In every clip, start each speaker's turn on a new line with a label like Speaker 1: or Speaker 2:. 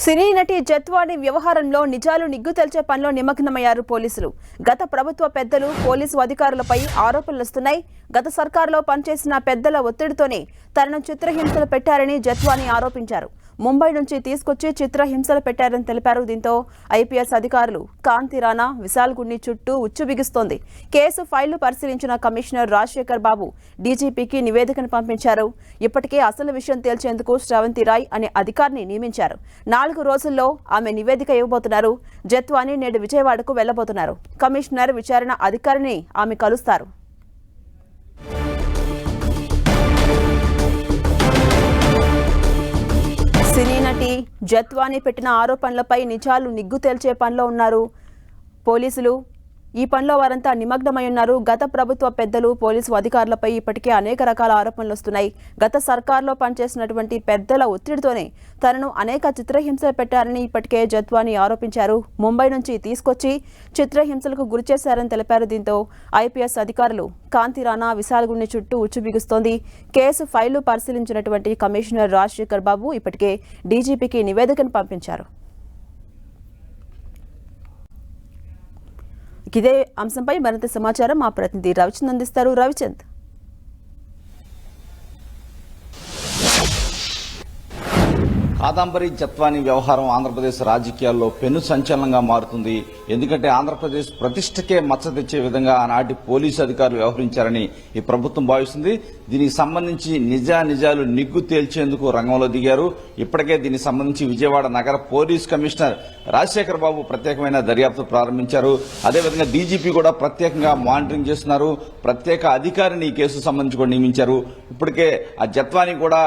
Speaker 1: సినీ నటి జత్వాని వ్యవహారంలో నిజాలు నిగ్గు తెల్చే పనిలో నిమగ్నమయ్యారు పోలీసులు. గత ప్రభుత్వ పెద్దలు, పోలీసు అధికారులపై ఆరోపణలు వస్తున్నాయి. గత సర్కారులో పనిచేసిన పెద్దల ఒత్తిడితోనే తనను చిత్రహింసలు పెట్టారని జత్వాని ఆరోపించారు. ముంబై నుంచి తీసుకొచ్చి చిత్రహింసలు పెట్టారని తెలిపారు. దీంతో ఐపీఎస్ అధికారులు కాంతి రాణా, విశాల్ గున్ని చుట్టూ ఉచ్చు బిగుస్తోంది. కేసు ఫైళ్లు పరిశీలించిన కమిషనర్ రాజశేఖర్ బాబు డీజీపీకి నివేదికను పంపించారు. ఇప్పటికే అసలు విషయం తేల్చేందుకు శ్రవంతి రాయ్ అనే అధికారిని నియమించారు. 4 రోజుల్లో ఆమె నివేదిక ఇవ్వబోతున్నారు. జత్వాని నేడు విజయవాడకు వెళ్లబోతున్నారు. కమిషనర్ విచారణ అధికారిని ఆమె కలుస్తారు. సినీ నటి జత్వాని పెట్టిన ఆరోపణలపై నిజాలు నిగ్గు తేల్చే పనిలో ఉన్నారు పోలీసులు. ఈ పనిలో వారంతా నిమగ్నమై ఉన్నారు. గత ప్రభుత్వ పెద్దలు, పోలీసు అధికారులపై ఇప్పటికే అనేక రకాల ఆరోపణలు వస్తున్నాయి. గత సర్కార్లో పనిచేసినటువంటి పెద్దల ఒత్తిడితోనే తనను అనేక చిత్రహింసలు పెట్టారని ఇప్పటికే జత్వాని ఆరోపించారు. ముంబై నుంచి తీసుకొచ్చి చిత్రహింసలకు గురిచేశారని తెలిపారు. దీంతో ఐపీఎస్ అధికారులు కాంతి రాణా, విశాల్ గున్ని చుట్టూ ఉచ్చు బిగుస్తోంది. కేసు ఫైళ్లు పరిశీలించినటువంటి కమిషనర్ రాజశేఖర్ బాబు ఇప్పటికే డీజీపీకి నివేదికను పంపించారు. ఇదే అంశంపై మరింత సమాచారం మా ప్రతినిధి రవిచంద్ అందిస్తారు. రవిచంద్,
Speaker 2: కాదంబరి జత్వాని వ్యవహారం ఆంధ్రప్రదేశ్ రాజకీయాల్లో పెను సంచలనంగా మారుతుంది. ఎందుకంటే ఆంధ్రప్రదేశ్ ప్రతిష్టకే మచ్చ తెచ్చే విధంగా ఆనాటి పోలీసు అధికారులు వ్యవహరించారని ఈ ప్రభుత్వం భావిస్తుంది. దీనికి సంబంధించి నిజాలు నిగ్గు తేల్చేందుకు రంగంలో దిగారు. ఇప్పటికే దీనికి సంబంధించి విజయవాడ నగర పోలీస్ కమిషనర్ రాజశేఖర్ బాబు ప్రత్యేకమైన దర్యాప్తు ప్రారంభించారు. అదేవిధంగా డీజీపీ కూడా ప్రత్యేకంగా మానిటరింగ్ చేస్తున్నారు. ప్రత్యేక అధికారిని ఈ కేసు సంబంధించి కూడా నియమించారు. ఇప్పటికే ఆ జత్వాని కూడా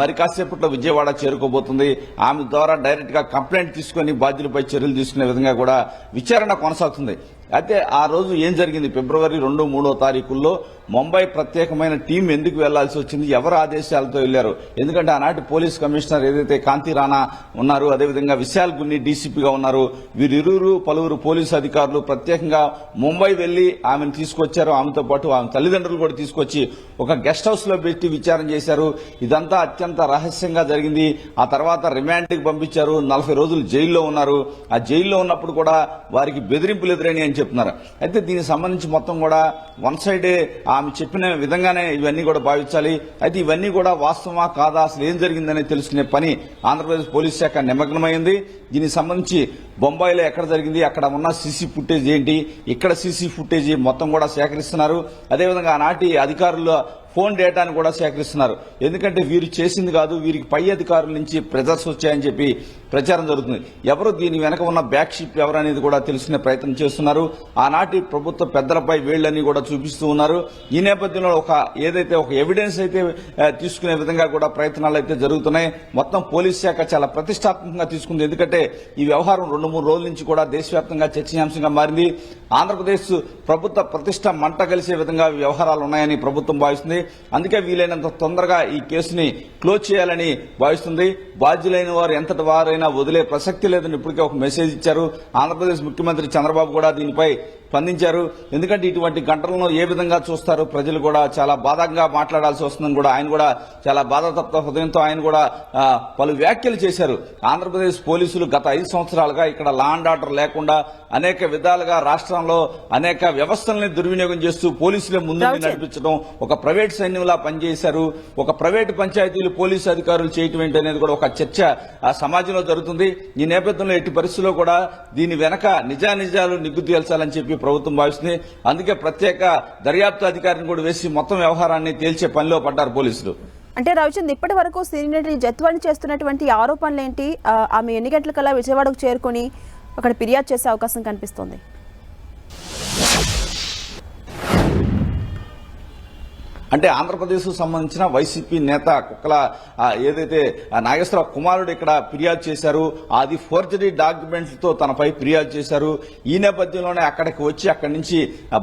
Speaker 2: మరి కాసేపట్లో విజయవాడ చేరుకోబోతుంది. ఆమె ద్వారా డైరెక్ట్ గా కంప్లైంట్ తీసుకుని బాధ్యులపై చర్యలు తీసుకునే విధంగా కూడా విచారణ కొనసాగుతుంది. అయితే ఆ రోజు ఏం జరిగింది? ఫిబ్రవరి 2, 3 తారీఖుల్లో ముంబై ప్రత్యేకమైన టీం ఎందుకు వెళ్లాల్సి వచ్చింది? ఎవరు ఆదేశాలతో వెళ్లారు? ఎందుకంటే ఆనాటి పోలీస్ కమిషనర్ ఏదైతే కాంతి రాణా ఉన్నారు, అదేవిధంగా విశాల్ గున్ని డీసీపీగా ఉన్నారు. వీరిరువురు పలువురు పోలీసు అధికారులు ప్రత్యేకంగా ముంబై వెళ్లి ఆమెను తీసుకొచ్చారు. ఆమెతో పాటు ఆమె తల్లిదండ్రులు కూడా తీసుకొచ్చి ఒక గెస్ట్ హౌస్ లో పెట్టి విచారణ చేశారు. ఇదంతా అత్యంత రహస్యంగా జరిగింది. ఆ తర్వాత రిమాండ్ కి పంపించారు. 40 రోజులు జైల్లో ఉన్నారు. ఆ జైల్లో ఉన్నప్పుడు కూడా వారికి బెదిరింపులు ఎదురైనాయి అని చెప్తున్నారు. అయితే దీనికి సంబంధించి మొత్తం కూడా వన్ సైడే ఆమె చెప్పిన విధంగానే ఇవన్నీ కూడా భావించాలి. అయితే ఇవన్నీ కూడా వాస్తవమా కాదా, అసలు ఏం జరిగిందని తెలుసుకునే పని ఆంధ్రప్రదేశ్ పోలీస్ శాఖ నిమగ్నమైంది. దీనికి సంబంధించి బొంబాయిలో ఎక్కడ జరిగింది, అక్కడ ఉన్న సీసీ ఫుటేజ్ ఏంటి, ఇక్కడ సీసీ ఫుటేజ్ మొత్తం కూడా సేకరిస్తున్నారు. అదేవిధంగా ఆనాటి అధికారులు ఫోన్ డేటాను కూడా సేకరిస్తున్నారు. ఎందుకంటే వీరు చేసింది కాదు, వీరికి పై అధికారుల నుంచి ప్రెజర్స్ వచ్చాయని చెప్పి ప్రచారం జరుగుతుంది. ఎవరు దీని వెనక ఉన్న బ్యాక్ షిప్ ఎవరు అనేది కూడా తెలుసుకునే ప్రయత్నం చేస్తున్నారు. ఆనాటి ప్రభుత్వ పెద్దలపై వేళ్లన్నీ కూడా చూపిస్తూ ఉన్నారు. ఈ నేపథ్యంలో ఏదైతే ఒక ఎవిడెన్స్ అయితే తీసుకునే విధంగా కూడా ప్రయత్నాలు అయితే జరుగుతున్నాయి. మొత్తం పోలీస్ శాఖ చాలా ప్రతిష్టాత్మకంగా తీసుకుంది. ఎందుకంటే ఈ వ్యవహారం 2-3 రోజుల నుంచి కూడా దేశవ్యాప్తంగా చర్చనీయాంశంగా మారింది. ఆంధ్రప్రదేశ్ ప్రభుత్వ ప్రతిష్ట మంట కలిసే విధంగా వ్యవహారాలు ఉన్నాయని ప్రభుత్వం భావిస్తుంది. అందుకే వీలైనంత తొందరగా ఈ కేసుని క్లోజ్ చేయాలని భావిస్తుంది. బాధ్యులైన వారు ఎంతటి వారైనా వదిలే ప్రసక్తి లేదని ఇప్పటికే ఒక మెసేజ్ ఇచ్చారు. ఆంధ్రప్రదేశ్ ముఖ్యమంత్రి చంద్రబాబు కూడా దీనిపై స్పందించారు. ఎందుకంటే ఇటువంటి ఘటనలను ఏ విధంగా చూస్తారు, ప్రజలు కూడా చాలా బాధగా మాట్లాడాల్సి వస్తుందని కూడా ఆయన కూడా చాలా బాధాతప్త హృదయంతో ఆయన కూడా పలు వ్యాఖ్యలు చేశారు. ఆంధ్రప్రదేశ్ పోలీసులు గత 5 సంవత్సరాలుగా ఇక్కడ లా అండ్ ఆర్డర్ లేకుండా అనేక విధాలుగా రాష్ట్రంలో అనేక వ్యవస్థల్ని దుర్వినియోగం చేస్తూ పోలీసులే ముందుకు నడిపించడం, ఒక ప్రైవేట్ సైన్యంలా పనిచేశారు. ఒక ప్రైవేటు పంచాయతీలు పోలీసు అధికారులు చేయటం ఏంటి అనేది కూడా ఒక చర్చ సమాజంలో జరుగుతుంది. ఈ నేపథ్యంలో ఎట్టి పరిస్థితుల్లో కూడా దీని వెనక నిజాలు నిగ్గు తేల్చాలని చెప్పి ప్రభుత్వం భావిస్తుంది. అందుకే ప్రత్యేక దర్యాప్తు అధికారిని కూడా వేసి మొత్తం వ్యవహారాన్ని తేల్చే పనిలో పడ్డారు పోలీసులు.
Speaker 1: అంటే రవిచంద్, ఇప్పటి వరకు సినీ నటి జత్వాని చేస్తున్నటువంటి ఆరోపణలు ఏంటి? ఆమె ఎన్ని గంటలకల్లా విజయవాడకు చేరుకుని అక్కడ ఫిర్యాదు చేసే అవకాశం కనిపిస్తోంది?
Speaker 2: అంటే ఆంధ్రప్రదేశ్ సంబంధించిన వైసీపీ నేత కుక్కల ఏదైతే నాగేశ్వరరావు కుమారుడు ఇక్కడ ఫిర్యాదు చేశారు. అది ఫోర్జరీ డాక్యుమెంట్లతో తనపై ఫిర్యాదు చేశారు. ఈ నేపథ్యంలోనే అక్కడికి వచ్చి అక్కడి నుంచి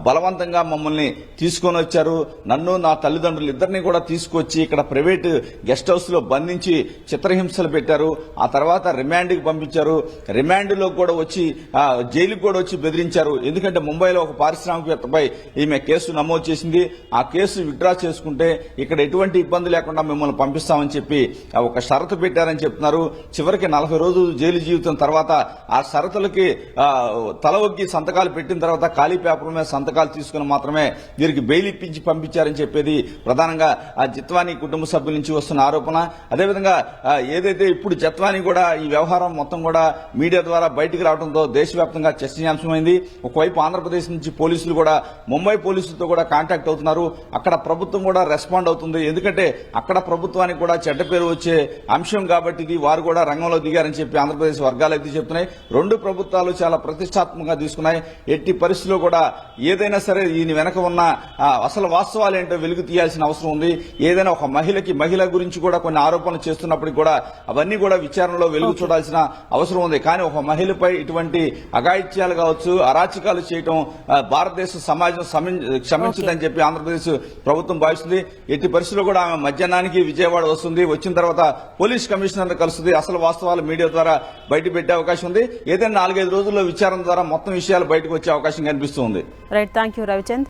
Speaker 2: బలవంతంగా మమ్మల్ని తీసుకొని వచ్చారు. నన్ను, నా తల్లిదండ్రులు ఇద్దరిని కూడా తీసుకొచ్చి ఇక్కడ ప్రైవేట్ గెస్ట్ హౌస్ లో బంధించి చిత్రహింసలు పెట్టారు. ఆ తర్వాత రిమాండ్ కి పంపించారు. రిమాండ్ లో కూడా వచ్చి జైలుకు కూడా వచ్చి బెదిరించారు. ఎందుకంటే ముంబైలో ఒక పారిశ్రామికవేత్తపై ఈమె కేసు నమోదు చేసింది. ఆ కేసు విత్డ్రా చేసుకుంటే ఇక్కడ ఎటువంటి ఇబ్బంది లేకుండా మిమ్మల్ని పంపిస్తామని చెప్పి ఒక షరతు పెట్టారని చెప్తున్నారు. చివరికి 40 రోజులు జైలు జీవితం తర్వాత ఆ షరతులకి తల ఒగ్గి సంతకాలు పెట్టిన తర్వాత ఖాళీ పేపర్ మీద సంతకాలు తీసుకుని మాత్రమే వీరికి బెయిల్ ఇప్పించి పంపించారని చెప్పేది ప్రధానంగా ఆ జిత్వానీ కుటుంబ సభ్యుల నుంచి వస్తున్న ఆరోపణ. అదేవిధంగా ఏదైతే ఇప్పుడు జిత్వానీ కూడా ఈ వ్యవహారం మొత్తం కూడా మీడియా ద్వారా బయటికి రావడంతో దేశవ్యాప్తంగా చర్చనీయాంశమైంది. ఒకవైపు ఆంధ్రప్రదేశ్ నుంచి పోలీసులు కూడా ముంబై పోలీసులతో కూడా కాంటాక్ట్ అవుతున్నారు. అక్కడ ప్రభుత్వం కూడా రెస్పాండ్ అవుతుంది. ఎందుకంటే అక్కడ ప్రభుత్వానికి కూడా చెడ్డ పేరు వచ్చే అంశం కాబట్టి ఇది వారు కూడా రంగంలో దిగారని చెప్పి ఆంధ్రప్రదేశ్ వర్గాలు అయితే చెప్తున్నాయి. రెండు ప్రభుత్వాలు చాలా ప్రతిష్టాత్మకంగా తీసుకున్నాయి. ఎట్టి పరిస్థితుల్లో కూడా ఏదైనా సరే ఈయన వెనక ఉన్న అసలు వాస్తవాలు ఏంటో వెలుగు తీయాల్సిన అవసరం ఉంది. ఏదైనా ఒక మహిళ గురించి కూడా కొన్ని ఆరోపణలు చేస్తున్నప్పటికీ కూడా అవన్నీ కూడా విచారణలో వెలుగు చూడాల్సిన అవసరం ఉంది. కానీ ఒక మహిళపై ఇటువంటి అఘాయిత్యాలు కావచ్చు, అరాచకాలు చేయటం భారతదేశ సమాజం క్షమించదని చెప్పి ఆంధ్రప్రదేశ్ ప్రభుత్వం భావిస్తుంది. ఎట్టి పరిస్థితుల్లో కూడా ఆమె మధ్యాహ్నానికి విజయవాడ వస్తుంది. వచ్చిన తర్వాత పోలీస్ కమిషనర్ కలుస్తుంది. అసలు వాస్తవాలు మీడియా ద్వారా బయట పెట్టే అవకాశం ఉంది. ఏదైనా 4-5 రోజుల్లో విచారణ ద్వారా మొత్తం విషయాలు బయటకు వచ్చే అవకాశం కనిపిస్తుంది.
Speaker 1: Right, thank you Ravichand.